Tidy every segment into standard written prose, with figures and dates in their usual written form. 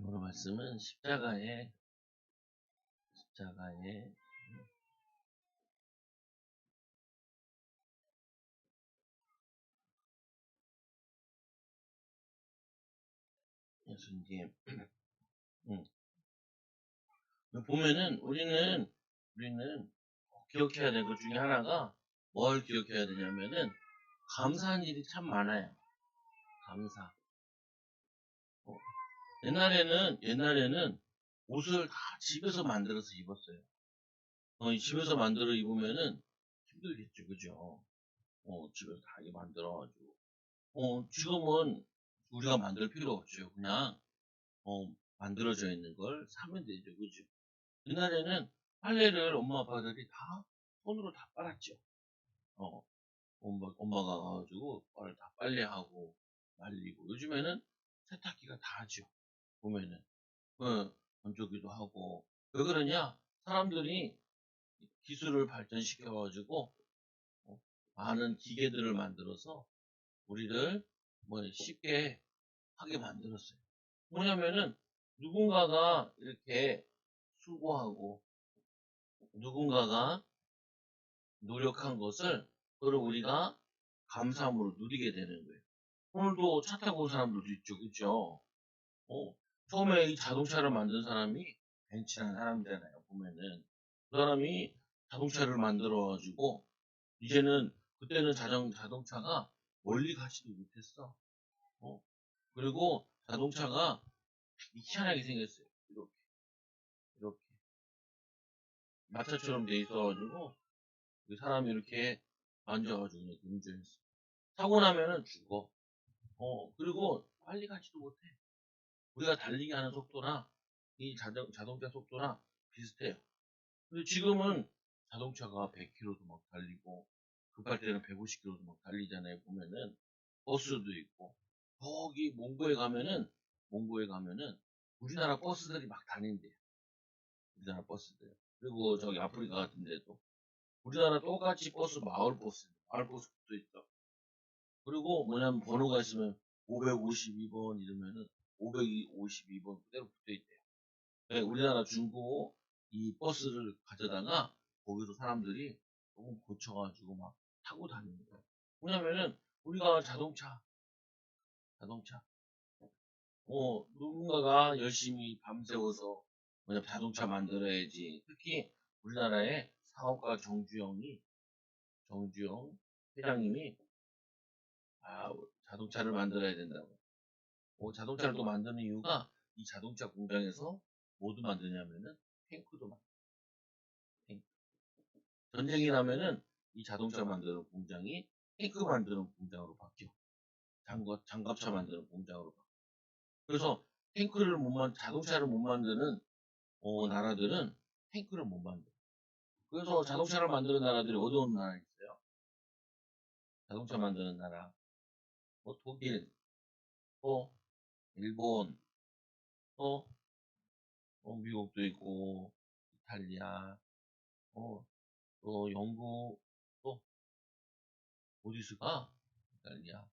오늘 말씀은 십자가의 예수님. 음. 보면은 우리는 기억해야 될 것 중에 하나가 뭘 기억해야 되냐면은 감사한 일이 참 많아요. 감사. 어, 옛날에는 옷을 다 집에서 만들어서 입었어요. 이 집에서 만들어 입으면은 힘들겠죠, 그죠? 집에서 다 이렇게 만들어가지고. 지금은 우리가 만들 필요 없죠. 그냥 만들어져 있는 걸 사면 되죠, 그죠? 옛날에는 빨래를 엄마 아빠들이 다 손으로 다 빨았죠. 어, 엄마가 가가지고 다 빨래하고 말리고. 요즘에는 세탁기가 다 하죠. 보면은. 건조기도 하고. 왜 그러냐? 사람들이 기술을 발전시켜가지고 어, 많은 기계들을 만들어서 우리를 쉽게 하게 만들었어요. 뭐냐면은 누군가가 이렇게 수고하고 누군가가 노력한 것을 그걸 우리가 감사함으로 누리게 되는 거예요. 오늘도 차 타고 온 사람들도 있죠, 그죠? 어, 처음에 이 자동차를 만든 사람이 벤츠라는 사람이잖아요, 보면은. 그 사람이 자동차를 만들어가지고, 그때는 자동차가 멀리 가지도 못했어. 어, 그리고 자동차가 희한하게 생겼어요. 이렇게. 마차처럼 돼 있어가지고, 그 사람이 이렇게 앉아가지고 이렇게 운전했어. 사고 나면은 죽어. 그리고 빨리 가지도 못해. 우리가 달리기 하는 속도나 이 자동차 속도나 비슷해요. 근데 지금은 자동차가 100km도 막 달리고 급할 때는 150km도 막 달리잖아요. 보면은 버스도 있고 거기 몽고에 가면은 우리나라 버스들이 막 다닌대요. 우리나라 버스들. 그리고 저기 아프리카 같은 데도 우리나라 똑같이 마을 버스 붙어 있어. 그리고 뭐냐면 번호가 있으면 552번 이러면은 552번 그대로 붙어 있대요. 네, 우리나라 중고 이 버스를 가져다가 거기서 사람들이 조금 고쳐가지고 막 타고 다니는 거예요. 뭐냐면은 우리가 자동차, 누군가가 열심히 밤새워서 뭐냐 자동차 만들어야지. 특히 우리나라의 사업가 정주영 회장님이 자동차를 만들어야 된다고. 자동차를 또 만드는 이유가 이 자동차 공장에서 뭐도 만드냐면은 탱크도 만들어요. 탱크. 전쟁이 나면은 이 자동차 만드는 공장이 탱크 만드는 공장으로 바뀌어. 장갑차 만드는 공장으로 바뀌어. 그래서 자동차를 못 만드는 나라들은 탱크를 못 만들어. 그래서 자동차를 만드는 나라들이 어려운 나라 있어요. 자동차 만드는 나라. 독일, 또 일본, 또 미국도 있고 이탈리아, 또 영국, 또 어디스가 이탈리아.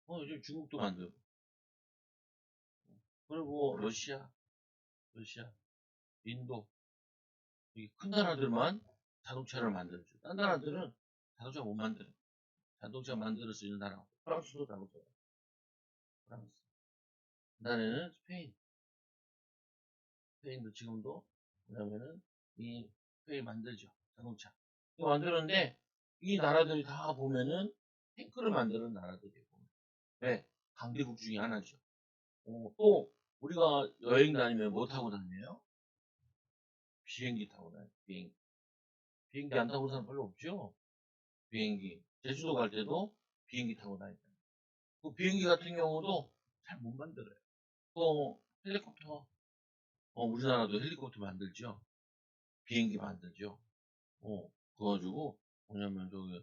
요즘 중국도 만들고. 그리고 러시아, 인도, 이 큰 나라들만 자동차를 만들죠. 딴 나라들은 자동차 못 만들어. 자동차 만들 수 있는 나라. 프랑스도 자동차. 프랑스. 그다음에는 스페인도 지금도 뭐냐면은 이 스페인 만들죠. 자동차. 이거 만드는데 이 나라들이 다 보면은 탱크를 만드는 나라들이에요. 네, 강대국 중에 하나죠. 또 우리가 여행 다니면 뭐 타고 다녀요? 비행기 타고 다녀요. 비행기 안 타고 사람 별로 없죠? 비행기. 제주도 갈 때도 비행기 타고 다니잖아요. 그 비행기 같은 경우도 잘 못 만들어요. 또 헬리콥터. 우리나라도 헬리콥터 만들죠. 비행기 만들죠. 그래가지고 뭐냐면 저기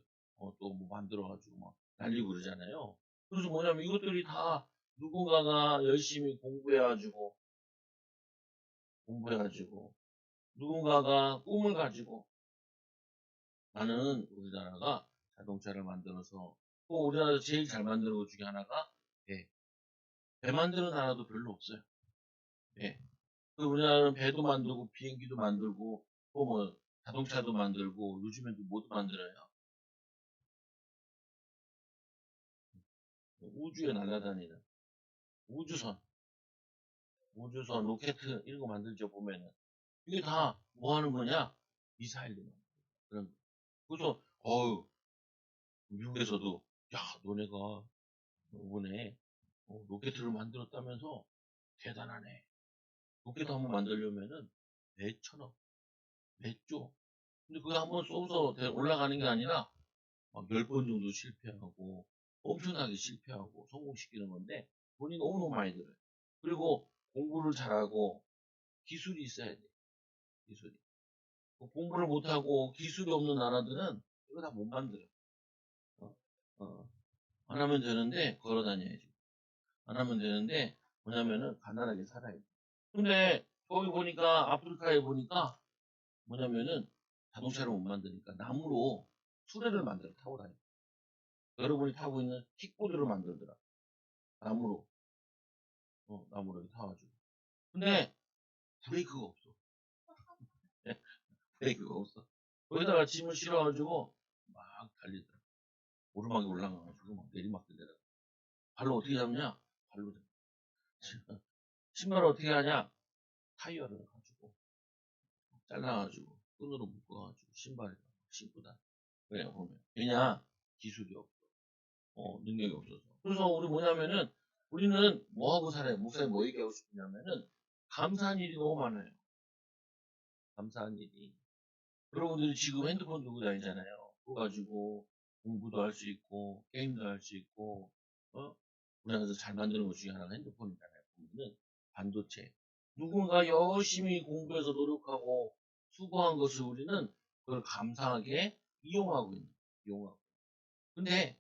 또 뭐 만들어가지고 막 날리고 그러잖아요. 그래서 뭐냐면 이것들이 다 누군가가 열심히 공부해가지고 누군가가 꿈을 가지고 나는 우리나라가 자동차를 만들어서 또 우리나라에서 제일 잘 만드는 것 중에 하나가 배. 배 만드는 나라도 별로 없어요. 예. 그 우리나라는 배도 만들고 비행기도 만들고 또 뭐 자동차도 만들고 요즘엔 또 뭐도 만들어요. 우주에 날아다니는 우주선, 로켓 이런 거 만들죠 보면은 이게 다 뭐 하는 거냐? 미사일도 만들고 그런 거. 그래서 미국에서도 야 너네가 이번에 로켓을 만들었다면서 대단하네. 로켓 한번 만들려면은 몇천억, 몇 조. 근데 그거 한번 쏘서 올라가는 게 아니라 막 10번 정도 실패하고 엄청나게 실패하고 성공시키는 건데 돈이 너무너무 많이 들어요. 그리고 공부를 잘하고 기술이 있어야 돼. 기술이. 공부를 못하고 기술이 없는 나라들은 이거 다 못 만들어. 어, 어. 안 하면 되는데 걸어 다녀야지. 안 하면 되는데 뭐냐면은 가난하게 살아야 돼. 근데 거기 보니까 아프리카에 보니까 뭐냐면은 자동차를 못 만드니까 나무로 수레를 만들어 타고 다녀. 여러분이 타고 있는 킥보드를 만들더라. 나무로. 나무로 타가지고. 근데 브레이크가 없어. 브레이크가 없어. 거기다가 짐을 실어가지고 막 달리더라. 오르막에 올라가가지고 막 내리막길 내려. 발로 어떻게 잡냐? 발로 잡. 신발을 어떻게 하냐? 타이어를 가지고 잘라가지고 끈으로 묶어가지고 신발에 신고 다녀. 그래 보면. 왜냐? 기술이 없어. 능력이 없어서. 그래서 우리 뭐냐면은 우리는 뭐 하고 살아요? 목사님 뭐 얘기하고 싶냐면은 감사한 일이 너무 많아요. 감사한 일이. 여러분들이 지금 핸드폰 들고 다니잖아요. 그거 가지고 공부도 할 수 있고 게임도 할 수 있고 우리나라에서 잘 만드는 것 중에 하나가 핸드폰이잖아요. 보면은 반도체. 누군가 열심히 공부해서 노력하고 수고한 것을 우리는 그걸 감사하게 이용하고 있는 거예요. 이용하고. 근데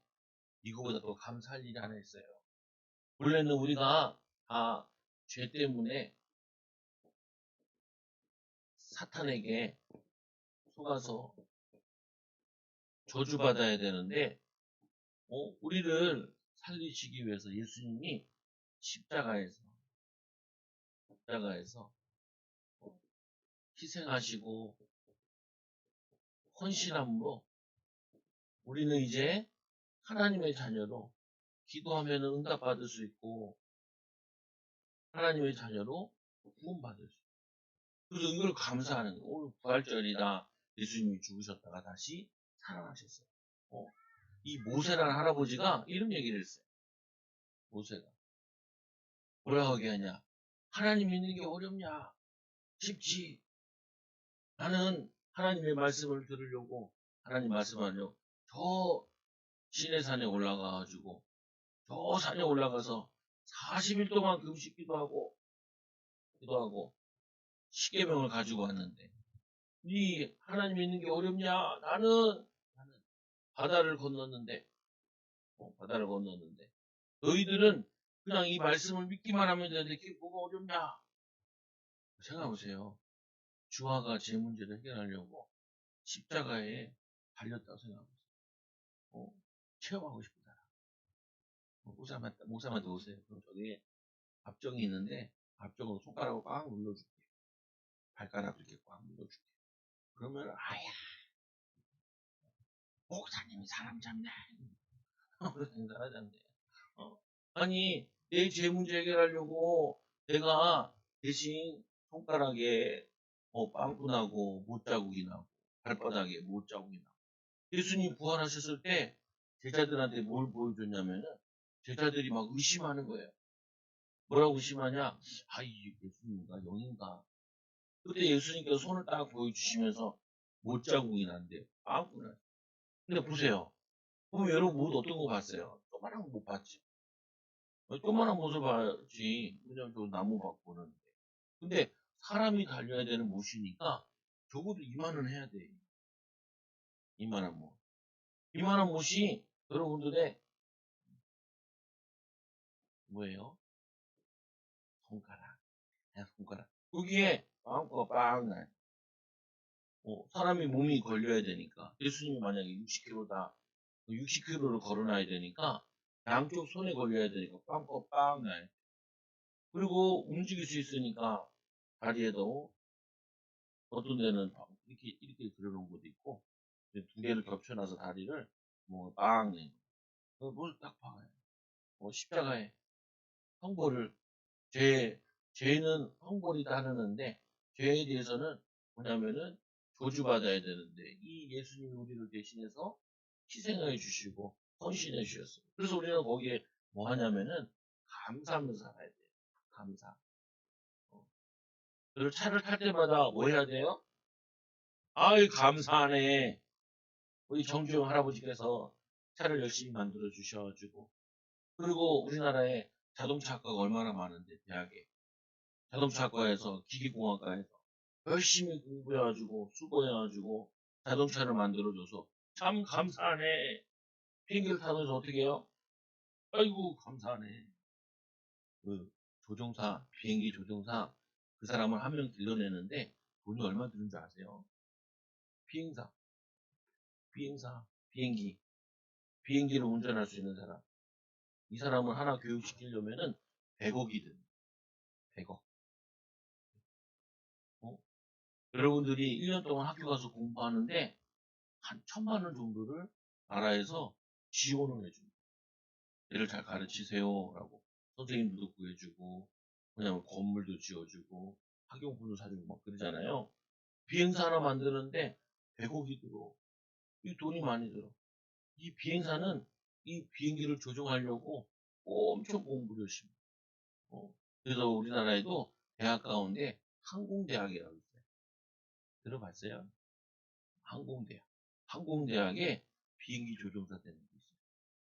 이거보다 더 감사할 일이 하나 있어요. 원래는 우리가 다 죄 때문에 사탄에게 속아서 저주받아야 되는데, 우리를 살리시기 위해서 예수님이 십자가에서 희생하시고 헌신함으로 우리는 이제 하나님의 자녀로 기도하면 응답받을 수 있고 하나님의 자녀로 구원받을 수 있고 그래서 이걸 감사하는 거예요. 오늘 부활절이다. 예수님이 죽으셨다가 다시 살아나셨어요. 이 모세라는 할아버지가 이런 얘기를 했어요. 모세가. 뭐라고 얘기하냐. 하나님 믿는 게 어렵냐. 쉽지. 나는 하나님의 말씀을 들으려고 하나님 말씀하려고 저 시내산에 올라가가지고 저 산에 올라가서 40일 동안 금식 기도하고 십계명을 가지고 왔는데 네 하나님 믿는 게 어렵냐? 나는 바다를 건넜는데 너희들은 그냥 이 말씀을 믿기만 하면 되는데 그게 뭐가 어렵냐? 생각해보세요. 주화가 제 문제를 해결하려고 십자가에 달렸다고 생각하세요. 체험하고 싶다. 목사한테 오세요. 그럼 저기 압정이 있는데 압정으로 손가락으로 꽉 눌러줄게. 발가락 이렇게 꽉 눌러줄게. 그러면 아야 목사님이 사람 잡네. 사람 잡네. 아니 내 죄 문제 해결하려고 내가 대신 손가락에 빵꾸 나고 못자국이 나고 발바닥에 못자국이 나고 예수님 부활하셨을 때 제자들한테 뭘 보여줬냐면은 제자들이 막 의심하는 거예요. 뭐라고 의심하냐? 이 예수님인가 영인가? 그때 예수님께서 손을 딱 보여주시면서 못자국이 난대요. 빵꾸 나. 근데 보세요. 그럼 여러분 못 어떤 거 봤어요? 조그만한 거 못 봤지. 조그만한 모습 봤지. 그냥 저 나무 받고는. 근데 사람이 달려야 되는 못이니까 적어도 이만은 해야 돼. 이만한 못. 이만한 못이 여러분들의 뭐예요? 손가락. 그냥 손가락. 거기에 빵꾸가 빵 나요. 사람이 몸이 걸려야 되니까. 예수님이 만약에 60kg다. 60kg를 걸어놔야 되니까 양쪽 손에 걸려야 되니까 빵꾸가 빵 나요. 그리고 움직일 수 있으니까 다리에도 어떤 데는 이렇게 그려놓은 것도 있고, 두 개를 겹쳐놔서 다리를 뭐 빵 내. 뭘 딱 박아요. 십자가에 형벌을, 죄는 형벌이 따르는데, 죄에 대해서는 뭐냐면은 저주받아야 되는데, 이 예수님이 우리를 대신해서 희생해 주시고, 헌신해 주셨어요. 그래서 우리는 거기에 뭐 하냐면은, 감사하면서 살아야 돼요. 감사. 그리고 차를 탈 때마다 뭐 해야 돼요? 아이, 감사하네. 우리 정주영 할아버지께서 차를 열심히 만들어 주셔가지고. 그리고 우리나라에 자동차학과가 얼마나 많은데, 대학에. 자동차학과에서, 기계공학과에서 열심히 공부해가지고, 수고해가지고, 자동차를 만들어줘서 참 감사하네. 비행기를 타면서 어떻게 해요? 아이고, 감사하네. 그 조종사, 비행기 조종사, 그 사람을 한 명 길러내는데 돈이 얼마 드는 줄 아세요? 비행사, 비행기, 비행기를 운전할 수 있는 사람. 이 사람을 하나 교육시키려면은 100억이 듭니다. 100억. 어? 여러분들이 1년 동안 학교 가서 공부하는데 한 1,000만 원 정도를 나라에서 지원을 해줍니다. 얘를 잘 가르치세요라고. 선생님들도 구해주고, 그냥 건물도 지어주고, 학용품도 사주고 막 그러잖아요. 비행사 하나 만드는데 100억이 들어. 이 돈이 많이 들어. 이 비행사는 이 비행기를 조종하려고 엄청 공부를 열심히. 그래서 우리나라에도 대학 가운데 항공대학이라고 있어요. 들어봤어요? 항공대학. 항공대학에 비행기 조종사 되는 게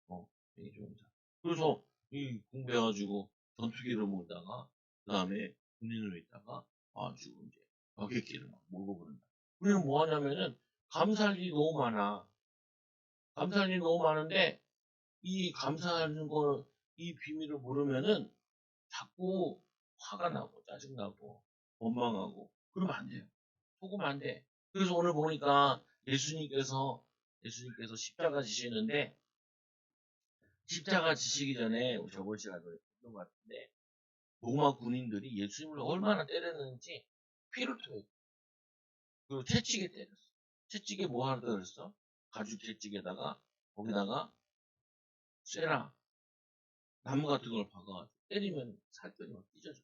있어요. 비행기 조종사. 그래서 이 공부해가지고 전투기를 몰다가 그 다음에 군인으로 있다가 아주 이제 여객기를 막 몰고 그런다. 우리는 뭐 하냐면은 감사할 일이 너무 많아. 감사할 일이 너무 많은데 이 감사하는 걸, 이 비밀을 모르면은 자꾸 화가 나고 짜증나고 원망하고 그러면 안 돼요. 속으면 안 돼. 그래서 오늘 보니까 예수님께서 십자가 지시는데, 십자가 지시기 전에 저번 시간에 했던 것 같은데, 로마 군인들이 예수님을 얼마나 때렸는지 피를 토해요. 그리고 채찍에 때렸어. 채찍에 뭐 하나 들었어? 가죽 채찍에다가 거기다가 쇠라 나무 같은 걸 박아가지고 때리면 살결이 막 찢어져.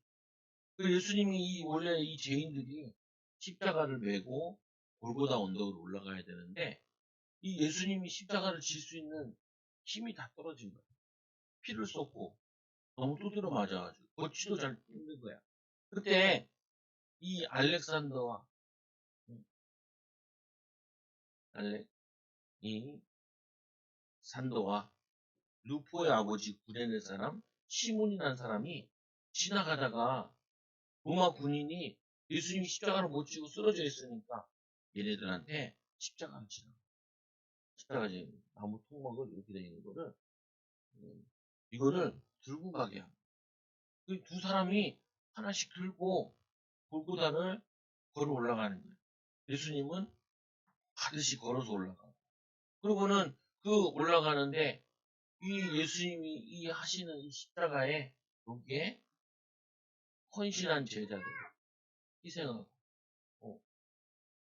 그 예수님이 원래 이 죄인들이 십자가를 메고 골고다 언덕으로 올라가야 되는데, 이 예수님이 십자가를 질 수 있는 힘이 다 떨어진 거야. 피를 쏟고 너무 두드려 맞아가지고 걷지도 잘 힘든 거야. 그때 이 알렉산더와 음, 알렉 이 산도와 루포의 아버지 구레네 사람 시몬이라는 사람이 지나가다가 로마 군인이 예수님이 십자가를 못 지고 쓰러져 있으니까 얘네들한테 십자가를 지라. 십자가 지금 나무 통막을 이렇게 돼 있는 거를 이거를 들고 가게 합니다. 그 두 사람이 하나씩 들고 골고다를 걸어 올라가는 거예요. 예수님은 가듯이 걸어서 올라가고. 그리고는 그 올라가는데 이 예수님이 이 하시는 이 십자가에 여기에 헌신한 제자들 희생하고. 어.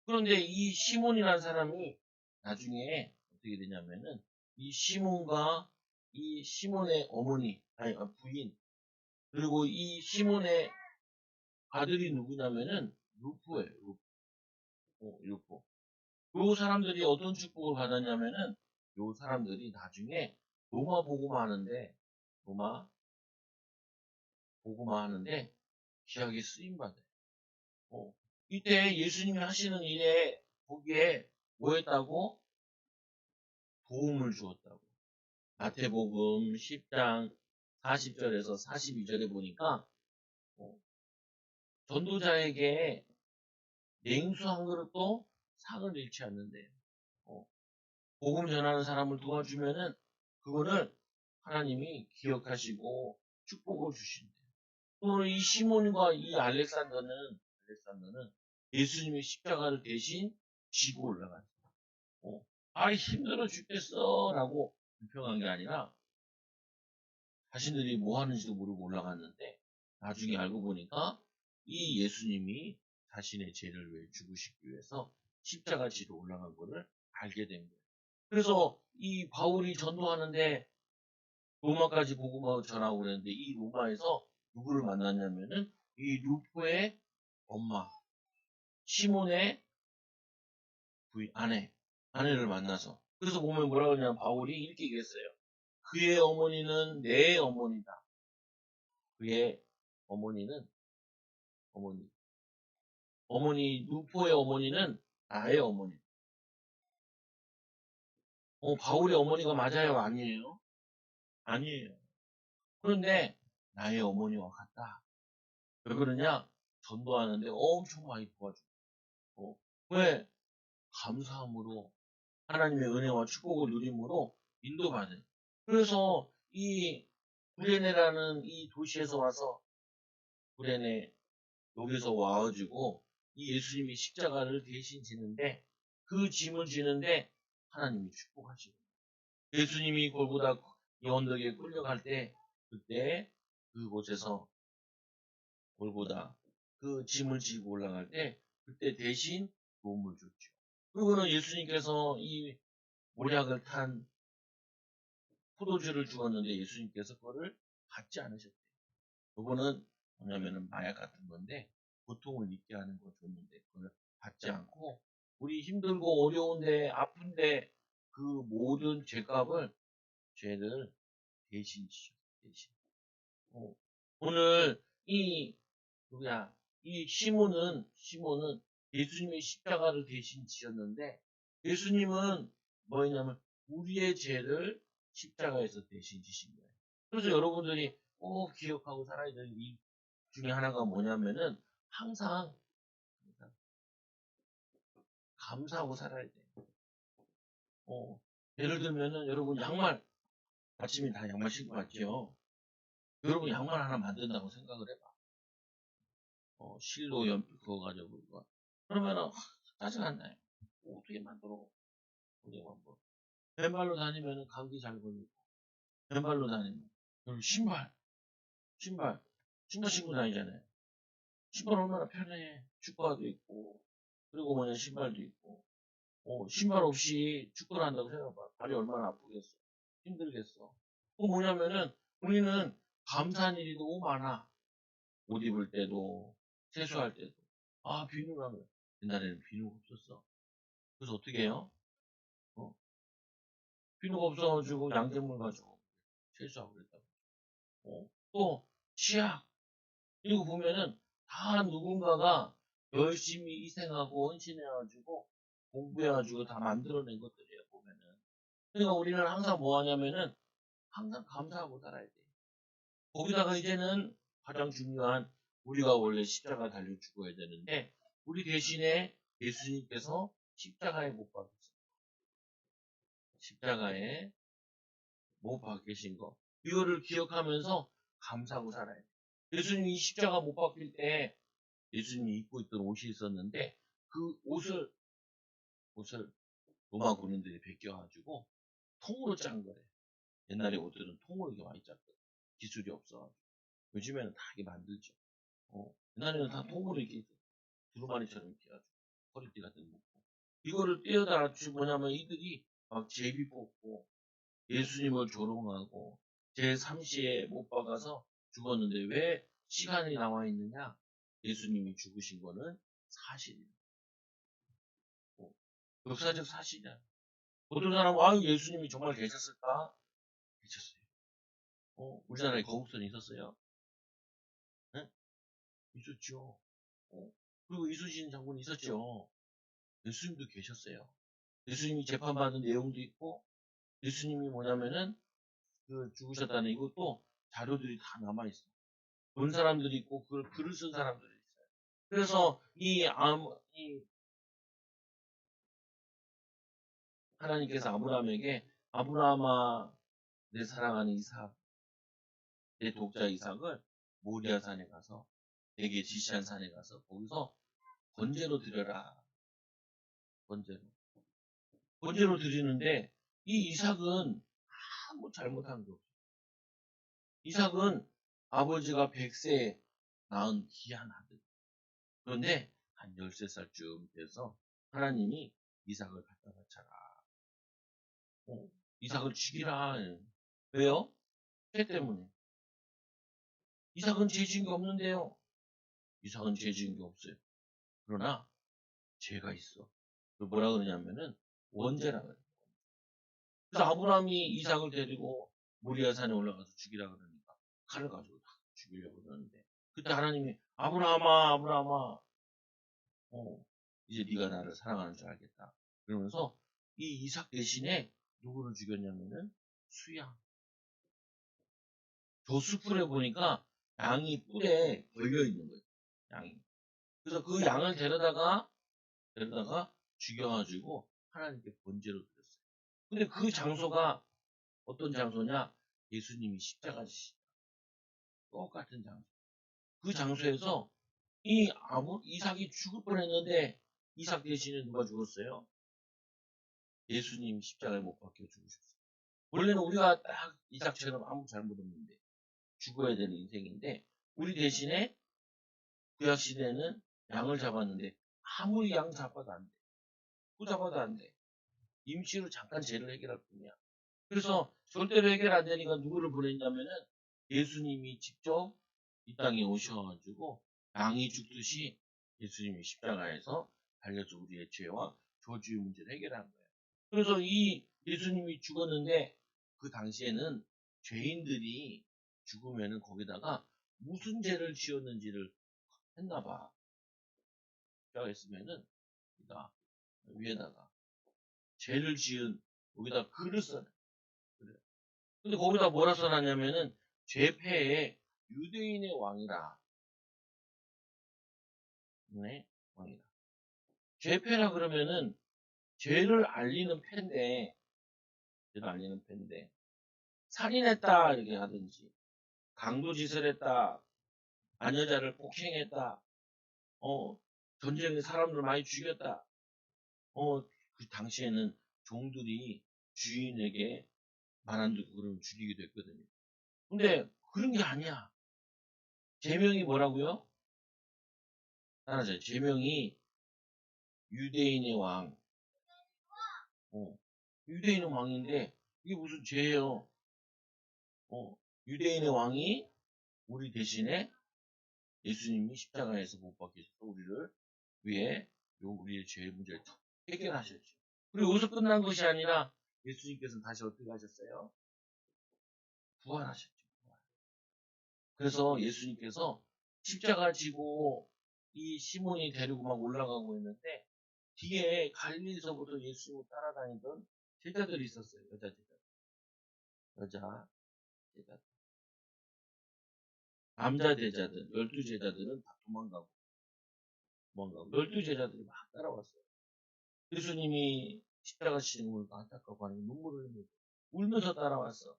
그런데 이 시몬이라는 사람이 나중에 어떻게 되냐면은 이 시몬과 이 시몬의 어머니, 아니 부인, 그리고 이 시몬의 아들이 누구냐면은 루포예요. 루포. 요 사람들이 어떤 축복을 받았냐면은 요 사람들이 나중에 로마 복음 하는데 로마 복음 하는데 귀하게 쓰임 받아요. 이때 예수님이 하시는 일에 거기에 뭐 했다고? 도움을 주었다고. 마태복음 10장 40절에서 42절에 보니까 어, 전도자에게 냉수 한 그릇도 상을 잃지 않는데, 복음 전하는 사람을 도와주면은 그거를 하나님이 기억하시고 축복을 주신대요. 또 이 시몬과 이 알렉산더는 예수님의 십자가를 대신 지고 올라갔어요. 힘들어 죽겠어 라고 불평한 게 아니라 자신들이 뭐 하는지도 모르고 올라갔는데 나중에 알고 보니까 이 예수님이 자신의 죄를 위해 죽으시기 위해서 십자가 지로 올라간 거를 알게 된 거예요. 그래서 이 바울이 전도하는데 로마까지 복음을 전하고 그랬는데 이 로마에서 누구를 만났냐면은 이 루포의 엄마, 시몬의 부인, 아내를 만나서 그래서 보면 뭐라 그러냐면 바울이 이렇게 얘기했어요. 그의 어머니는 내 어머니다. 그의 어머니는 어머니 루포의 어머니는 나의 어머니. 바울의 어머니가 맞아요? 아니에요? 아니에요. 그런데 나의 어머니와 같다. 왜 그러냐? 전도하는데 엄청 많이 도와주고. 왜? 감사함으로 하나님의 은혜와 축복을 누림으로 인도받은. 그래서 이 구레네라는 이 도시에서 와서 구레네 여기서 와가지고 이 예수님이 십자가를 대신 지는데 그 짐을 지는데 하나님이 축복하시고 예수님이 골고다 이 언덕에 끌려갈 때 그때 그곳에서 골고다 그 짐을 지고 올라갈 때 그때 대신 도움을 줬죠. 그리고는 예수님께서 이 모략을 탄 포도주를 주었는데 예수님께서 그거를 받지 않으셨대요. 그거는 뭐냐면은 마약 같은 건데 고통을 잊게 하는 거 줬는데 그걸 받지 않고 우리 힘들고 어려운데 아픈데 그 모든 죄를 대신 지셨어요. 대신. 오늘 이 누구야? 이 시몬은 예수님의 십자가를 대신 지셨는데 예수님은 뭐였냐면 우리의 죄를 십자가에서 대신 지신 거예요. 그래서 여러분들이 꼭 기억하고 살아야 될 일 중에 하나가 뭐냐면은 항상 감사하고 살아야 돼요. 예를 들면은 여러분 양말 아침에 다 양말 신고 왔죠. 여러분 양말 하나 만든다고 생각을 해봐. 실로 연필 그어가지고 그거. 그러면은 짜증나요. 어떻게 만들어? 어떻게 만들어? 맨발로 다니면은 감기 잘 걸리고 맨발로 다니면 그리고 신발 신고 다니잖아요. 신발 얼마나 편해. 축구화도 있고 그리고 뭐냐 신발도 있고 신발 없이 축구를 한다고 생각해봐. 발이 얼마나 아프겠어. 힘들겠어. 또 뭐냐면은 우리는 감사한 일이 너무 많아. 옷 입을 때도 세수할 때도 비누라면 옛날에는 비누가 없었어. 그래서 어떻게 해요? 어, 비누가 없어가지고 양잿물 가지고 세수하고 그랬다고. 또 치약 이거 보면은 다 누군가가 열심히 희생하고 헌신해가지고 공부해가지고 다 만들어낸 것들이에요 보면은. 그러니까 우리는 항상 뭐 하냐면은 항상 감사하고 살아야 돼. 거기다가 이제는 가장 중요한 우리가 원래 십자가 달려 죽어야 되는데 우리 대신에 예수님께서 십자가에 못 박히신 십자가에 못 박히신 거 이거를 기억하면서 감사하고 살아야 돼. 예수님이 십자가 못 박힐 때 예수님이 입고 있던 옷이 있었는데 그 옷을 로마 군인들이 베껴가지고 통으로 짠 거래. 옛날에 옷들은 통으로 이렇게 많이 짰거든. 기술이 없어가지고. 요즘에는 다 이렇게 만들죠. 옛날에는 다 통으로 이렇게 두루마리처럼 이렇게 해가지고 허리띠 같은 거 묶고. 이거를 떼어다 뭐냐면 이들이 막 제비 뽑고 예수님을 조롱하고 제3시에 못 박아서 죽었는데 왜 시간이 나와 있느냐? 예수님이 죽으신 거는 사실이에요. 역사적 사실이야. 어떤 사람은 예수님이 정말 계셨을까? 계셨어요. 우리나라에 거국선이 있었어요. 네? 있었죠. 그리고 이순신 장군이 있었죠. 예수님도 계셨어요. 예수님이 재판받은 내용도 있고 예수님이 뭐냐면은 그 죽으셨다는 이것도 자료들이 다 남아있어. 본 사람들이 있고 그걸 글을 쓴 사람들이 있어요. 그래서 이 하나님께서 아브라함에게 아브라함아 내 사랑하는 이삭 내 독자 이삭을 모리아 산에 가서 내게 지시한 산에 가서 거기서 번제로 드려라. 번제로 드리는데 이 이삭은 아무 잘못한 게 없어. 이삭은 아버지가 100세 낳은 귀한 아들. 그런데 한 13살쯤 돼서 하나님이 이삭을 갖다 바쳐라. 이삭을 죽이라. 왜요? 죄 때문에. 이삭은 죄 지은 게 없는데요. 이삭은 죄 지은 게 없어요. 그러나 죄가 있어. 뭐라 그러냐면은 원죄라 그래요. 그래서 아브라함이 이삭을 데리고 모리아 산에 올라가서 죽이라 그러니까 칼을 가지고 다 죽이려고 그러는데 그때 하나님이 아브라함아 아브라함아 이제 네가 나를 사랑하는 줄 알겠다. 그러면서 이 이삭 대신에 누구를 죽였냐면은 수양. 조수풀에 보니까 양이 뿔에 걸려 있는 거예요. 양이. 그래서 그 양을 데려다가 죽여가지고 하나님께 번제로 드렸어요. 근데 그 장소가 어떤 장소냐? 예수님이 십자가 지시다. 똑같은 장소. 그 장소에서 이삭이 죽을 뻔했는데 이삭 대신에 누가 죽었어요? 예수님이 십자가에 못 박혀 죽으셨어요. 원래는 우리가 딱 이삭처럼 아무 잘못 없는데 죽어야 되는 인생인데 우리 대신에 구약 시대는 양을 잡았는데 아무리 양 잡아도 안 돼. 또 잡아도 안 돼. 임시로 잠깐 죄를 해결할 뿐이야. 그래서 절대로 해결 안 되니까 누구를 보냈냐면은 예수님이 직접 이 땅에 오셔가지고 양이 죽듯이 예수님이 십자가에서 달려서 우리의 죄와 저주의 문제를 해결한 거예요. 그래서 이 예수님이 죽었는데 그 당시에는 죄인들이 죽으면은 거기다가 무슨 죄를 지었는지를 했나 봐. 십자가 했으면은 위에다가 죄를 지은 여기다 글을 써놔. 그래. 근데 거기다 뭐라 써놨냐면은 죄패의 유대인의 왕이라. 네, 왕이라. 죄패라 그러면은 죄를 알리는 패인데, 살인했다 이렇게 하든지, 강도짓을 했다, 아녀자를 폭행했다, 전쟁에 사람들 많이 죽였다. 그 당시에는 종들이 주인에게 말 안 듣고 그러면 죽이기도 했거든요. 근데 그런 게 아니야. 제명이 뭐라고요? 따라서 제명이 유대인의 왕. 유대인의 왕인데 이게 무슨 죄예요? 유대인의 왕이 우리 대신에 예수님이 십자가에서 못 박히셔서 우리를 위해 우리의 죄 문제를 해결하셨죠. 그리고 여기서 끝난 것이 아니라 예수님께서는 다시 어떻게 하셨어요? 부활하셨죠. 그래서 예수님께서 십자가 지고 이 시몬이 데리고 막 올라가고 있는데 뒤에 갈릴리서부터 예수님을 따라다니던 제자들이 있었어요. 여자 제자들. 남자 제자들, 12제자들은 다 도망가고. 12제자들이 막 따라왔어요. 예수님이 십자가 지시는 걸 안타까워 하는 눈물을 흘리고 울면서 따라왔어.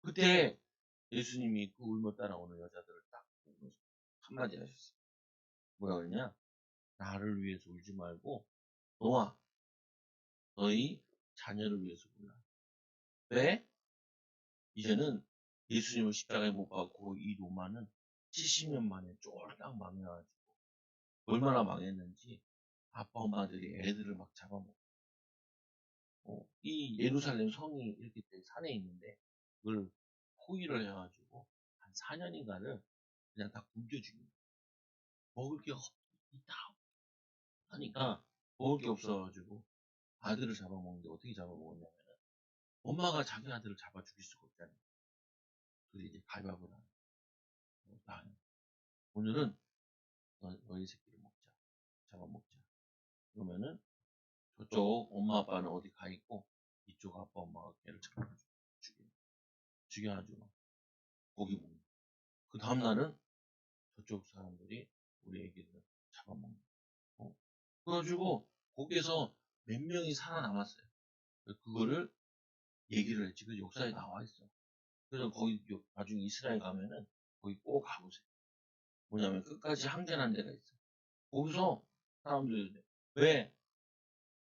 그때 예수님이 그 울며 따라오는 여자들을 딱 보면서 한마디 하셨어요. 뭐라 그러냐? 나를 위해서 울지 말고 너와 너희 자녀를 위해서 울라. 왜? 이제는 예수님을 십자가에 못 박고 이 로마는 70년 만에 쫄딱 망해가지고 얼마나 망했는지 아빠 엄마들이 애들을 막 잡아먹고 이 예루살렘 성이 이렇게 산에 있는데 그걸 포위를 해가지고 한 4년인가를 그냥 다 굶겨 죽인 거예요. 먹을 게 있다 하니까 먹을 게 없어가지고 아들을 잡아먹는데 어떻게 잡아먹었냐면 엄마가 자기 아들을 잡아 죽일 수가 없잖아요. 그래서 이제 가위바위보를 하는 오늘은 너희 새끼를 먹자. 잡아먹자. 그러면은 저쪽 엄마 아빠는 어디 가 있고 이쪽 아빠 엄마가 걔를 잡아가지고 죽여가지고 막 고기 먹는. 그 다음날은 저쪽 사람들이 우리 애기를 잡아먹는. 그래가지고 거기에서 몇 명이 살아남았어요. 그거를 얘기를 했지. 그 역사에 나와 있어. 그래서 거기 나중에 이스라엘 가면은 거기 꼭 가보세요. 뭐냐면 끝까지 항전한 데가 있어. 거기서 사람들이 왜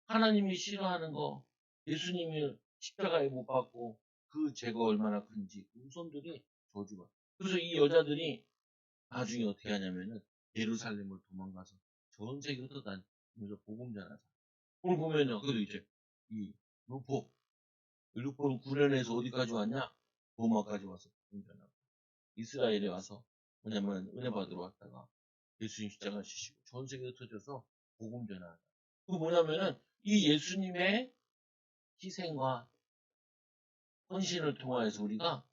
하나님이 싫어하는 거 예수님이 십자가에 못 박고 그 죄가 얼마나 큰지 그 후손들이 저주가. 그래서 이 여자들이 나중에 어떻게 하냐면은 예루살렘을 도망가서 전 세계 흩어다니면서 복음 전하자. 오늘 보면요, 그래도 이제 이 루포는 구련에서 어디까지 왔냐? 로마까지 와서 복음 전하고, 이스라엘에 와서 뭐냐면 은혜 받으러 왔다가 예수님 십자가 지시고 전 세계 흩어져서 복음 전하자. 그 뭐냐면은 이 예수님의 희생과 헌신을 통하여서 우리가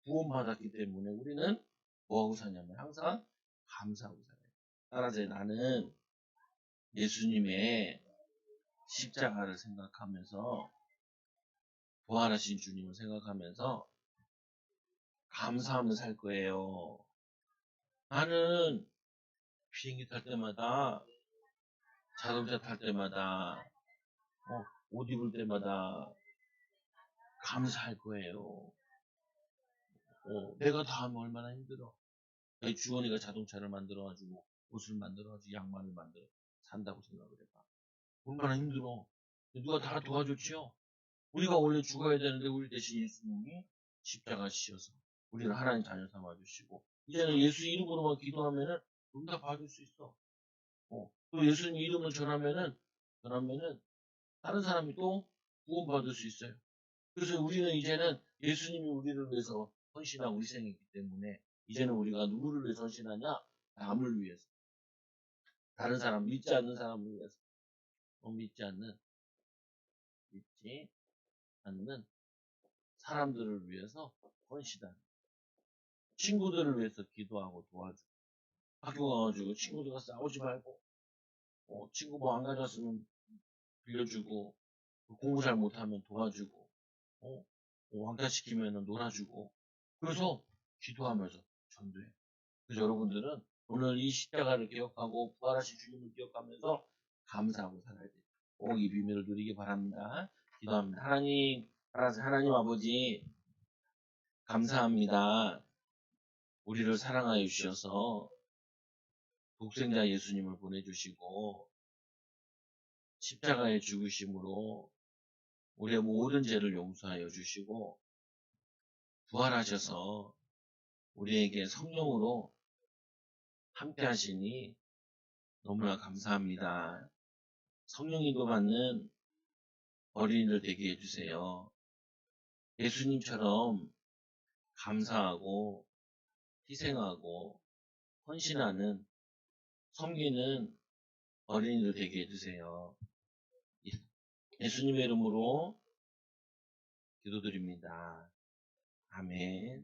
구원받았기 때문에 우리는 뭐하고 사냐면 항상 감사하고 살아요. 따라서 나는 예수님의 십자가를 생각하면서 부활하신 주님을 생각하면서 감사하며 살 거예요. 나는 비행기 탈 때마다, 자동차 탈 때마다, 옷 입을 때마다 감사할 거예요. 내가 다 하면 얼마나 힘들어. 주원이가 자동차를 만들어가지고 옷을 만들어가지고 양말을 만들어 산다고 생각을 해봐. 얼마나 힘들어. 누가 다 도와줬지요? 우리가 원래 죽어야 되는데 우리 대신 예수님이 십자가 지셔서 우리를 하나님 자녀 삼아주시고, 이제는 예수 이름으로만 기도하면은 응답 받을 수 있어. 또 예수님 이름을 전하면은 다른 사람이 또 구원받을 수 있어요. 그래서 우리는 이제는 예수님이 우리를 위해서 헌신하고 희생했기 때문에 이제는 우리가 누구를 위해서 헌신하냐? 남을 위해서. 다른 사람, 믿지 않는 사람을 위해서. 믿지 않는 사람들을 위해서 헌신하는. 친구들을 위해서 기도하고 도와주고. 학교 가가지고 친구들과 싸우지 말고, 친구 뭐 안 가져왔으면 빌려주고, 공부 잘 못하면 도와주고, 왕따시키면 놀아주고. 그래서 기도하면서 전도해. 그래서 여러분들은 오늘 이 십자가를 기억하고 부활하신 주님을 기억하면서 감사하고 살아야 돼요. 꼭 이 비밀을 누리기 바랍니다. 기도합니다. 하나님 아버지, 감사합니다. 우리를 사랑하여 주셔서 독생자 예수님을 보내주시고 십자가의 죽으심으로 우리의 모든 죄를 용서하여 주시고 부활하셔서 우리에게 성령으로 함께 하시니 너무나 감사합니다. 성령 인도받는 어린이들 되게 해주세요. 예수님처럼 감사하고 희생하고 헌신하는, 섬기는 어린이들 되게 해주세요. 예수님의 이름으로 기도드립니다. 아멘.